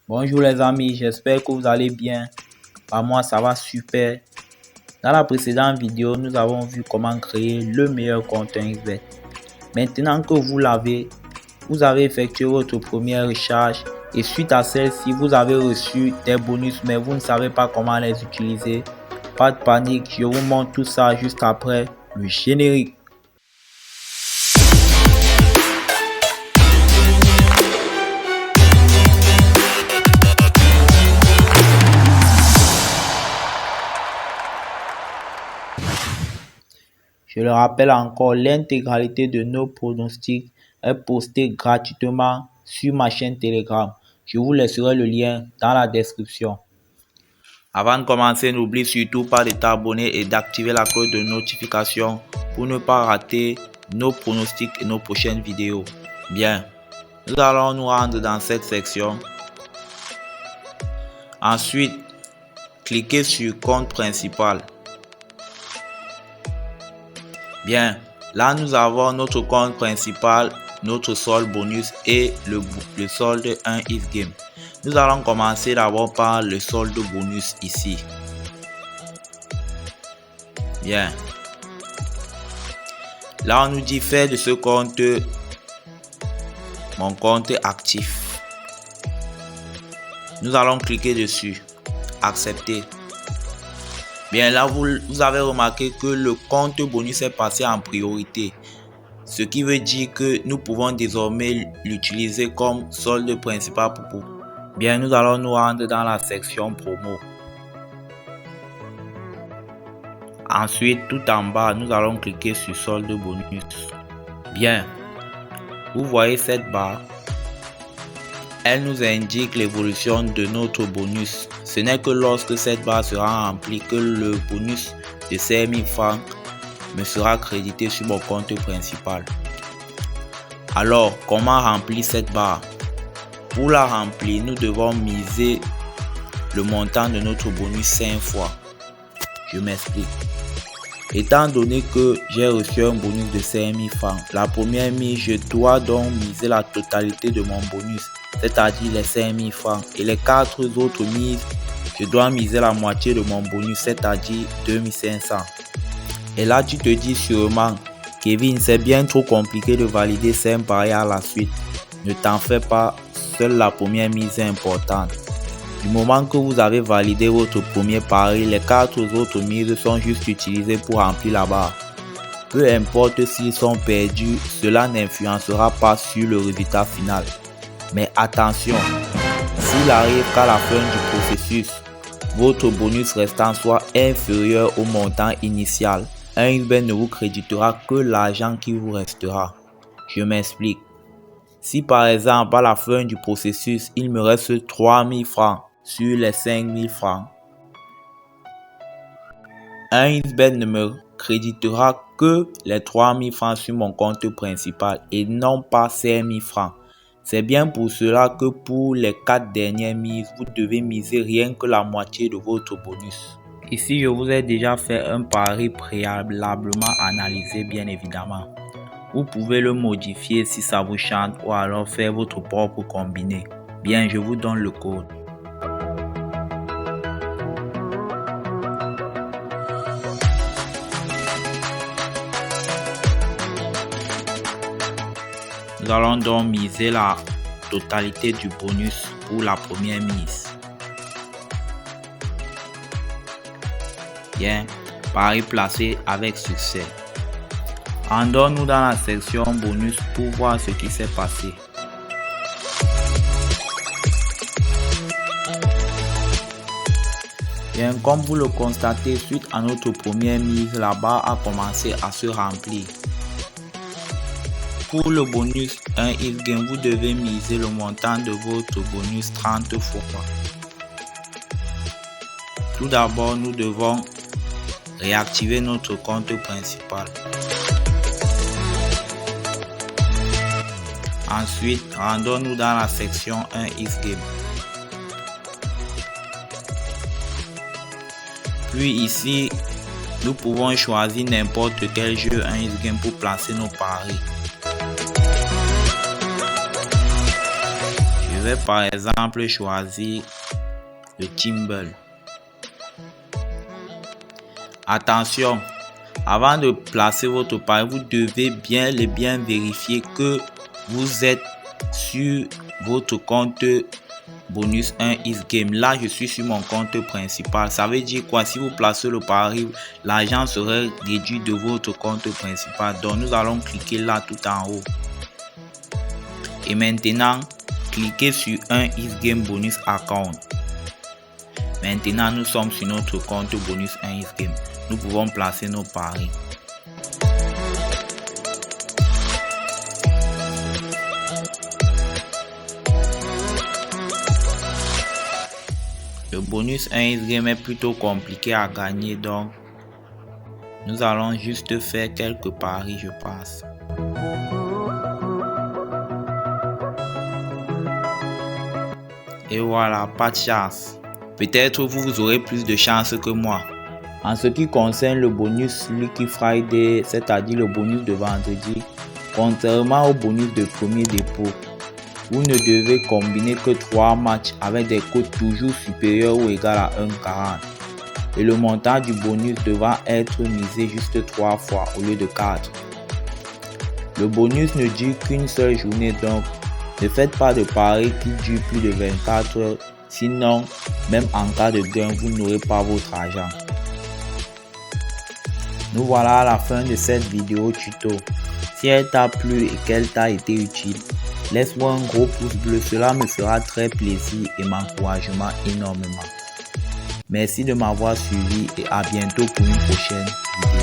Bonjour les amis, j'espère que vous allez bien. Moi ça va super. Dans la précédente vidéo, nous avons vu comment créer le meilleur compte 1xBet. Maintenant que vous l'avez, vous avez effectué votre première recharge et suite à celle-ci, vous avez reçu des bonus mais vous ne savez pas comment les utiliser. Pas de panique, je vous montre tout ça juste après le générique. Je le rappelle encore, l'intégralité de nos pronostics est postée gratuitement sur ma chaîne Telegram. Je vous laisserai le lien dans la description. Avant de commencer, n'oublie surtout pas de t'abonner et d'activer la cloche de notification pour ne pas rater nos pronostics et nos prochaines vidéos. Bien, nous allons nous rendre dans cette section. Ensuite, cliquez sur compte principal. Bien, là nous avons notre compte principal, notre solde bonus et le solde 1xGame. Nous allons commencer d'abord par le solde bonus ici. Bien. Là on nous dit faire de ce compte mon compte actif. Nous allons cliquer dessus. Accepter. Bien là, vous avez remarqué que le compte bonus est passé en priorité. Ce qui veut dire que nous pouvons désormais l'utiliser comme solde principal pour vous. Bien, nous allons nous rendre dans la section promo. Ensuite, tout en bas, nous allons cliquer sur solde bonus. Bien, vous voyez cette barre. Elle nous indique l'évolution de notre bonus. Ce n'est que lorsque cette barre sera remplie que le bonus de 5000 francs me sera crédité sur mon compte principal. Alors, comment remplir cette barre? Pour la remplir, nous devons miser le montant de notre bonus 5 fois. Je m'explique. Étant donné que j'ai reçu un bonus de 5000 francs, la première mise, je dois donc miser la totalité de mon bonus, c'est-à-dire les 5000 francs. Et les 4 autres mises, je dois miser la moitié de mon bonus, c'est-à-dire 2500. Et là, tu te dis sûrement, Kevin, c'est bien trop compliqué de valider 5 paris à la suite. Ne t'en fais pas, seule la première mise est importante. Du moment que vous avez validé votre premier pari, les 4 autres mises sont juste utilisées pour remplir la barre. Peu importe s'ils sont perdus, cela n'influencera pas sur le résultat final. Mais attention, s'il arrive qu'à la fin du processus, votre bonus restant soit inférieur au montant initial, 1xBet ne vous créditera que l'argent qui vous restera. Je m'explique. Si par exemple à la fin du processus, il me reste 3000 francs sur les 5000 francs, 1xBet ne me créditera que les 3000 francs sur mon compte principal et non pas 5000 francs. C'est bien pour cela que pour les 4 dernières mises, vous devez miser rien que la moitié de votre bonus. Ici, je vous ai déjà fait un pari préalablement analysé, bien évidemment. Vous pouvez le modifier si ça vous chante ou alors faire votre propre combiné. Bien, je vous donne le code. Nous allons donc miser la totalité du bonus pour la première mise. Bien, pari placé avec succès. Rendons-nous dans la section bonus pour voir ce qui s'est passé. Bien, comme vous le constatez, suite à notre première mise, la barre a commencé à se remplir. Pour le bonus 1xGame, vous devez miser le montant de votre bonus 30 fois. Tout d'abord, nous devons réactiver notre compte principal. Ensuite, rendons-nous dans la section 1xGame. Puis ici, nous pouvons choisir n'importe quel jeu 1xGame pour placer nos paris. Je vais par exemple choisir le Timble. Attention, avant de placer votre pari, vous devez bien vérifier que vous êtes sur votre compte bonus 1 X-Game. Là, je suis sur mon compte principal. Ça veut dire quoi? Si vous placez le pari, l'argent serait réduit de votre compte principal. Donc, nous allons cliquer là tout en haut. Et maintenant, cliquez sur 1 X-Game Bonus Account. Maintenant, nous sommes sur notre compte bonus 1 X-Game. Nous pouvons placer nos paris. Le bonus 1 X-Game est plutôt compliqué à gagner, donc nous allons juste faire quelques paris, je pense. Et voilà, pas de chance. Peut-être vous aurez plus de chance que moi. En ce qui concerne le bonus Lucky Friday, c'est-à-dire le bonus de vendredi, contrairement au bonus de premier dépôt, vous ne devez combiner que 3 matchs avec des cotes toujours supérieures ou égales à 1,40. Et le montant du bonus devra être misé juste 3 fois au lieu de 4. Le bonus ne dure qu'une seule journée, donc ne faites pas de paris qui durent plus de 24 heures, sinon même en cas de gain, vous n'aurez pas votre argent. Nous voilà à la fin de cette vidéo tuto. Si elle t'a plu et qu'elle t'a été utile, laisse-moi un gros pouce bleu, cela me fera très plaisir et m'encouragera énormément. Merci de m'avoir suivi et à bientôt pour une prochaine vidéo.